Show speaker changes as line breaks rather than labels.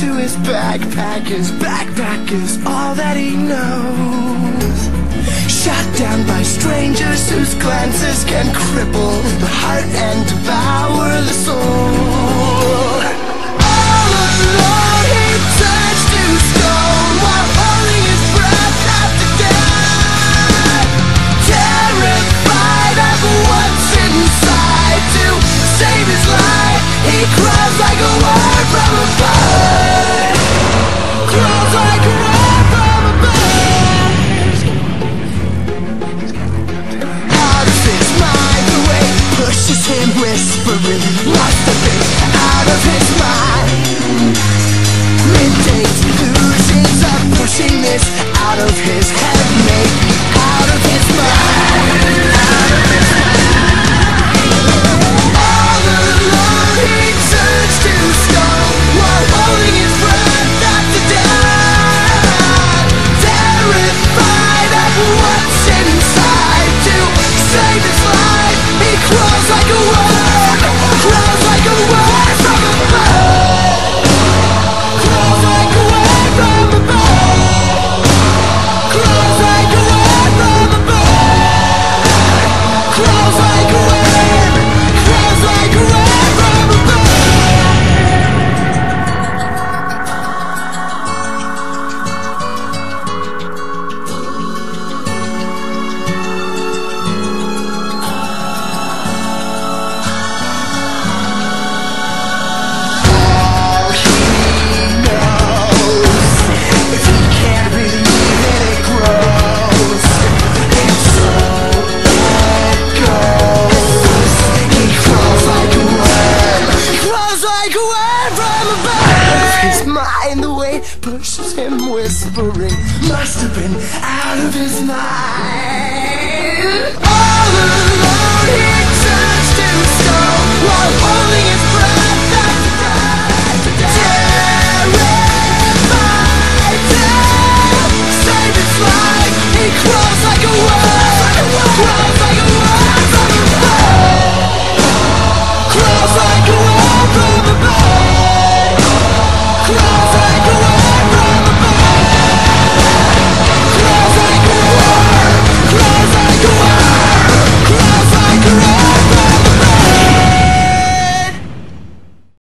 to his backpack. His backpack is all that he knows. Shot down by strangers whose glances can cripple the heart and devour the soul. All alone he turns to stone while holding his breath after death. Terrified of what's inside, to save his life he crawls like a word from a bird. Crawls like a word from a bird. Out of his mind, the way pushes him whispering. Must have been out of his mind. Middays, illusions of pushing this out of his head, maybe out of his mind. Out of his mind. All alone he turns to stone while holding his breath after death. Terrified of what's inside, to save his life he crawls like a word. Crawls like a word from a bird. Crawls like a word from a bird. Crawls like a word from a bird. Crawls like a word. Crawls like a word from a bird. All he knows, if he can't believe it, it grows. And so it goes. He crawls like a word. Crawls like a word from a bird. Out of his mind, the way it pushes him whispering. Must have been out of his mind. All alone